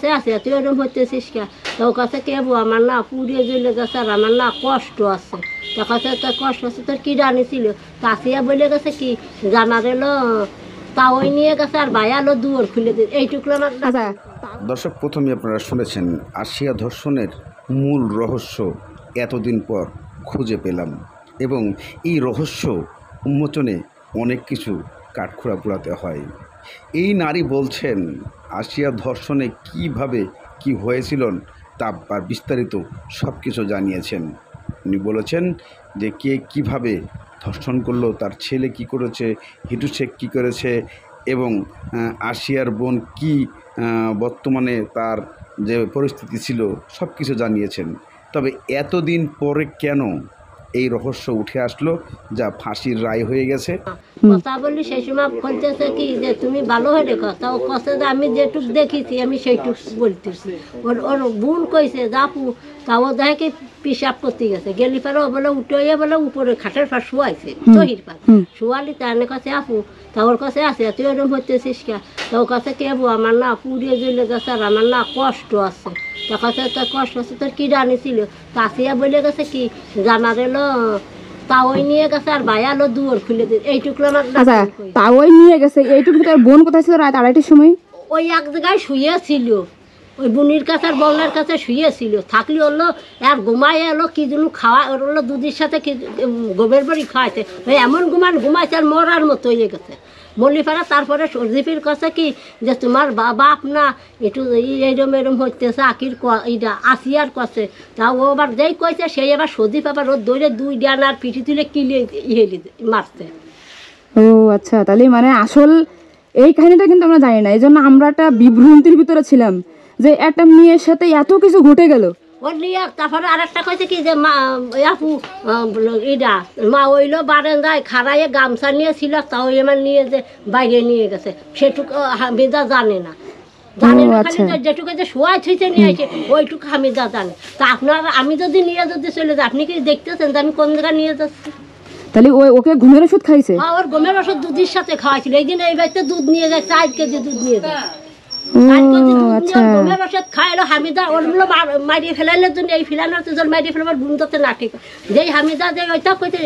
কাছে আছে, তুই ওরকম হইতেছিস কে? তোর কাছে কেবো আমার না পুড়িয়ে জ্বলে গেছে আর আমার না কষ্ট আছে। তোর কাছে তোর কষ্ট আছে, তোর কি জানিছিল? কাশিয়া বলে গেছে কি জানা গেল তাওই নিয়ে গেছে আর ভাই আলো দুয়ার খুলে দিন এইটুকু আমার। আচ্ছা দর্শক, প্রথমে আপনারা শুনেছেন আশিয়া ধর্ষণের মূল রহস্য এতদিন পর খুঁজে পেলাম, এবং এই রহস্য উন্মোচনে অনেক কিছু কাঠখোড়া পোড়াতে হয়। এই নারী বলছেন আশিয়া ধর্ষণে কিভাবে কি হয়েছিল তা বিস্তারিত সব কিছু জানিয়েছেন। উনি বলেছেন যে কে কিভাবে ধর্ষণ করলো, তার ছেলে কি করেছে, হিটু শেখ কী করেছে, এবং আশিয়ার বোন কি বর্তমানে তার যে পরিস্থিতি ছিল সব কিছু জানিয়েছেন। তবে এতদিন পরে কেন এই রহস্য উঠে আসলো যা ফাঁসির রায় হয়ে গেছে? কথা বলি সেই সময় বলতেছে কি যে তুমি ভালো হয়ে রেখো, তাও কষ্ট যে আমি যেটুক দেখেছি আমি সেইটুক বলতেছি। ওর বোন কইছে যাপু, তাও দেখে পিসাব করতে গেছে, গেলি পারে ও বলে উঠে বলে উপরে খাটের পার শুয়াইছে তহির পার শুয়ালি, তার কাছে আপু তা ওর কাছে আছে, তুই ওরকম হইতেছিস কে? তো ওর কাছে কেবো আমার না পুড়িয়ে জ্বলে গেছে আর আমার না কষ্ট আছে। তোর কাছে তোর কষ্ট আছে, তোর কি জানিছিল? কাশিয়া বলে গেছে কি জানা গেল তাওই নিয়ে গেছে আর ভাই আলো দুয়ার খুলে দিন এইটুকু আমার। আচ্ছা তাওই নিয়ে গেছে এইটুকু, তোর বোন কোথায় ছিল রাত 2:30টার সময়? ওই এক জায়গায় শুয়েছিল, ওই বুনির কাছে আর বোনের কাছে শুয়েছিল, থাকলে হলো আর ঘুমাই এলো কি যেন খাওয়া হলো দুধের সাথে কি গোবের বাড়ি খাওয়াইছে, ওই এমন ঘুমাইছে আর মরার মতো হয়ে গেছে মল্লিপাড়া। তারপরে সর্জিফির কাছে কি যে তোমার বাপ না একটু এরম এরম হইতেছে আকির এইটা আসিয়ার কাছে, তা ও আবার যেই কইছে সেই আবার সর্জিফ আবার ওর দৌড়ে 2 ডান আর পিঠি তুলে কিলে মারছে। ও আচ্ছা, তাহলে মানে আসল এই কাহিনীটা কিন্তু আমরা জানি না, এই জন্য আমরা একটা বিভ্রান্তির ভিতরে ছিলাম যে একটা মেয়ের সাথে এত কিছু ঘটে গেল। ওর নিয়ে তারপরে আরেকটা কইছে কি যে মা আপু ইডা মা ওইলো বারান্দায় খাড়াইয়ে গামছা নিয়েছিল, তাও এবার নিয়ে যে বাইরে নিয়ে গেছে সেটুকু হামিদা জানে না। জানে না খালি যেটুকু যে শোয়াই থুইতে নিয়ে আসে ওইটুকু হামিদা জানে। তা আপনার আমি যদি নিয়ে যদি চলে যাই, আপনি কি দেখতেছেন যে আমি কোন জায়গায় নিয়ে যাচ্ছি? তাহলে ওকে ঘুমের ওষুধ খাইছে? হ্যাঁ, ওর ঘুমের ওষুধ দুধের সাথে খাওয়াইছিল। এই দিন এই বাড়িতে দুধ নিয়ে যায় 4 কেজি দুধ নিয়ে যায়। আচ্ছা ঘুমের ওষুধ খাইলো হামিদা ওরগুলো মারিয়ে ফেলাইলে জন্য এই ফেলানোর তো মারিয়ে ফেলাবার বুনতে না ঠিক। যেই হামিদা যে ওইটা কইতে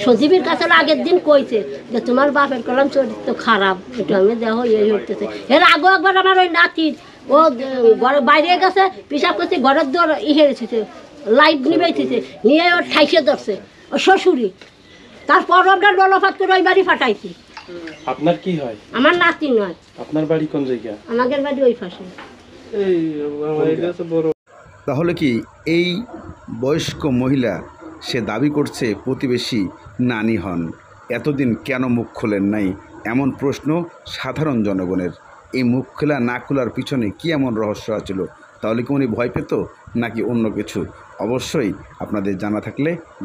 সজীবের কাছে আগের দিন কইছে যে তোমার বাপের কলম চরিত্র খারাপ, এটা আমি দেখো এই হইতেছে। এর আগে একবার আমার ওই নাতির ও বাইরে গেছে পিসাব করছে, ঘরের দর হেরেছে লাইট নিবেছে নিয়ে ওর ঠাইসে ধরছে ও শ্বশুরি, তারপর ওর ডলফাত করে ওই বাড়ি ফাটাইছি। আপনার কি হয়? আমার নাতি নয়। আপনার বাড়ি কোন জায়গা? আমাদের বাড়ি ওই পাশে। তাহলে কি এই বয়স্ক মহিলা সে দাবি করছে প্রতিবেশী নানি হন, এতদিন কেন মুখ খোলেন নাই? এমন প্রশ্ন সাধারণ জনগণের। এই মুখ খোলা না খোলার পিছনে কি এমন রহস্য আছিল? তাহলে কি উনি ভয় পেত নাকি অন্য কিছু? অবশ্যই আপনাদের জানা থাকলে